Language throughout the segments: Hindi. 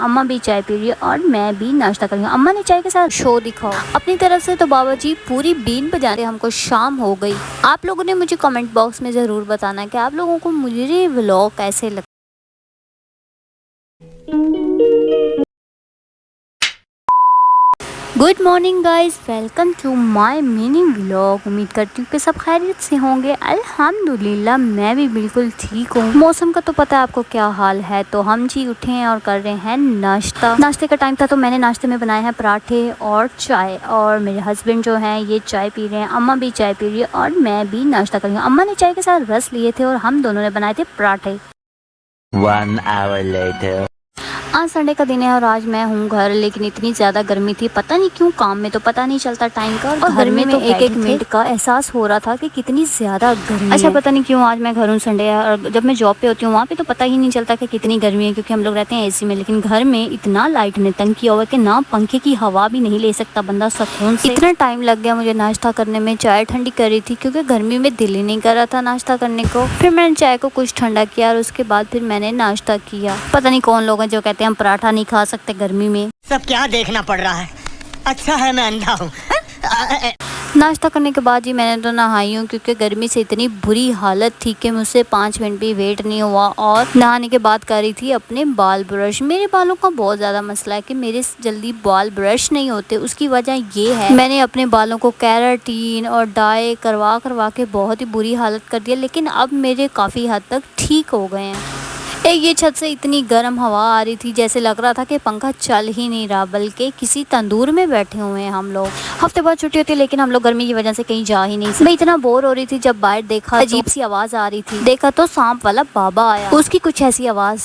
अम्मा भी चाय पी रही है और मैं भी नाश्ता कर रही हूँ। अम्मा ने चाय के साथ शो दिखाओ अपनी तरफ से, तो बाबा जी पूरी बीन बजा रहे, हमको शाम हो गई। आप लोगों ने मुझे कमेंट बॉक्स में ज़रूर बताना कि आप लोगों को मुझे व्लॉग कैसे लगता। Good morning guys, welcome to my mini vlog. उम्मीद करती हूँ कि सब खैरियत से होंगे। अल्हम्दुलिल्लाह मैं भी बिल्कुल ठीक हूँ। मौसम का तो पता है आपको क्या हाल है। तो हम जी उठे हैं और कर रहे हैं नाश्ता। नाश्ते का टाइम था तो मैंने नाश्ते में बनाए हैं पराठे और चाय, और मेरे हस्बैंड जो हैं ये चाय पी रहे हैं, अम्मा भी चाय पी रही है और मैं भी नाश्ता कर रही हूँ। अम्मा ने चाय के साथ रस लिए थे और हम दोनों ने बनाए थे पराठे। 1 hour later. आज संडे का दिन है और आज मैं हूँ घर, लेकिन इतनी ज़्यादा गर्मी थी, पता नहीं क्यों काम में तो पता नहीं चलता टाइम का, और घर में तो एक एक मिनट का एहसास हो रहा था कि कितनी ज़्यादा गर्मी अच्छा है। पता नहीं क्यों आज मैं घर हूँ, संडे है, और जब मैं जॉब पे होती हूँ वहाँ पे तो पता ही नहीं चलता कि कितनी गर्मी है, क्योंकि हम लोग रहते हैं एसी में। लेकिन घर में इतना लाइट ने तंग किया हुआ कि ना पंखे की हवा भी नहीं ले सकता बंदा सुकून से। इतना टाइम लग गया मुझे नाश्ता करने में। चाय ठंडी कर रही थी क्योंकि गर्मी में दिल ही नहीं कर रहा था नाश्ता करने को। फिर मैंने चाय को कुछ ठंडा किया और उसके बाद फिर मैंने नाश्ता किया। पता नहीं कौन लोग हैं जो कहते हैं हम पराठा नहीं खा सकते गर्मी में। सब क्या देखना पड़ रहा है। अच्छा है मैं अंधा हूँ। नाश्ता करने के बाद ही मैंने तो नहाई हूँ, क्योंकि गर्मी से इतनी बुरी हालत थी कि मुझसे 5 मिनट भी वेट नहीं हुआ। और नहाने के बाद कर रही थी अपने बाल ब्रश। मेरे बालों का बहुत ज़्यादा मसला है कि मेरे जल्दी बाल ब्रश नहीं होते। उसकी वजह ये है मैंने अपने बालों को केराटिन और डाई करवा के बहुत ही बुरी हालत कर दिया, लेकिन अब मेरे काफ़ी हद तक ठीक हो गए हैं। एक ये छत से इतनी गर्म हवा आ रही थी जैसे लग रहा था कि पंखा चल ही नहीं रहा, बल्कि किसी तंदूर में बैठे हुए हैं हम लोग। हफ्ते बाद छुट्टी होती है लेकिन हम लोग गर्मी की वजह से कहीं जा ही नहीं सकते। मैं इतना बोर हो रही थी जब बाहर देखा, अजीब सी आवाज़ आ रही थी। देखा तो सांप वाला बाबा आया, उसकी कुछ ऐसी आवाज़।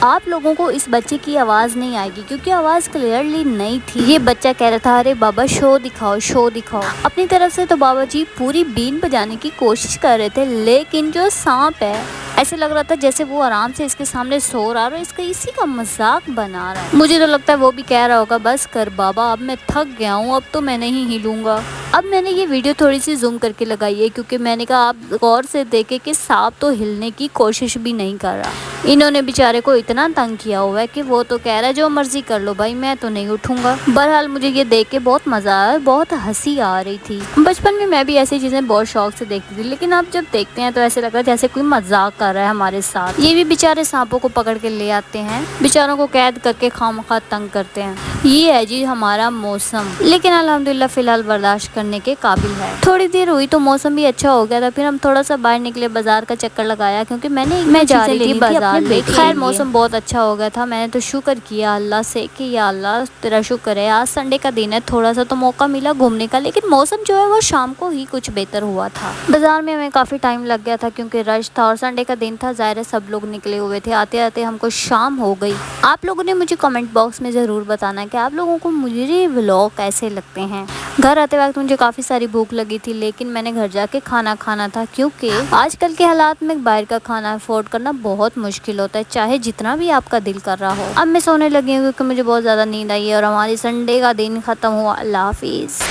आप लोगों को इस बच्चे की आवाज़ नहीं आएगी क्योंकि आवाज़ क्लियरली नहीं थी। ये बच्चा कह रहा था अरे बाबा शो दिखाओ शो दिखाओ। अपनी तरफ से तो बाबा जी पूरी बीन बजाने की कोशिश कर रहे थे, लेकिन जो सांप है ऐसे लग रहा था जैसे वो आराम से इसके सामने सो रहा है, इसका इसी का मजाक बना रहा है। मुझे तो लगता है वो भी कह रहा होगा बस कर बाबा, अब मैं थक गया हूँ, अब तो मैं नहीं हिलूंगा। अब मैंने ये वीडियो थोड़ी सी जूम करके लगाई है क्योंकि मैंने कहा आप गौर से देखे कि सांप तो हिलने की कोशिश भी नहीं कर रहा। इन्होंने बेचारे को इतना तंग किया हुआ है कि वो तो कह रहा है जो मर्जी कर लो भाई, मैं तो नहीं उठूंगा। बहरहाल मुझे ये देख के बहुत मजा आया, बहुत हंसी आ रही थी। बचपन में मैं भी ऐसी चीजें बहुत शौक से देखती थी, लेकिन अब जब देखते हैं तो ऐसे लग रहा है जैसे कोई मजाक कर रहा है हमारे साथ। ये भी बेचारे सांपों को पकड़ के ले आते हैं, बेचारों को कैद करके खामखा तंग करते हैं। ये है जी हमारा मौसम, लेकिन अल्हम्दुलिल्लाह फिलहाल बर्दाश्त करने के काबिल है। थोड़ी देर हुई तो मौसम भी अच्छा हो गया था। फिर हम थोड़ा सा बाहर निकले, बाजार का चक्कर लगाया क्योंकि मैं जा रही थी बाजार में। खैर मौसम बहुत अच्छा हो गया था। मैंने तो शुक्र किया अल्लाह से कि या अल्लाह तेरा शुक्र है, आज संडे का दिन है, थोड़ा सा तो मौका मिला घूमने का। लेकिन मौसम जो है वो शाम को ही कुछ बेहतर हुआ था। बाजार में हमें काफ़ी टाइम लग गया था क्योंकि रश था और संडे का दिन था, ज़ाहिर है सब लोग निकले हुए थे। आते आते हमको शाम हो गई। आप लोगों ने मुझे कमेंट बॉक्स में ज़रूर बताना कि आप लोगों को मुझे व्लॉग कैसे लगते हैं। घर आते वक्त मुझे काफ़ी सारी भूख लगी थी, लेकिन मैंने घर जाके खाना खाना था क्योंकि आजकल के हालात में बाहर का खाना अफोर्ड करना बहुत मुश्किल होता है, चाहे जितना भी आपका दिल कर रहा हो। अब मैं सोने लगी हूँ क्योंकि मुझे बहुत ज़्यादा नींद आई है और हमारी संडे का दिन ख़त्म हुआ। अल्लाह हाफिज़।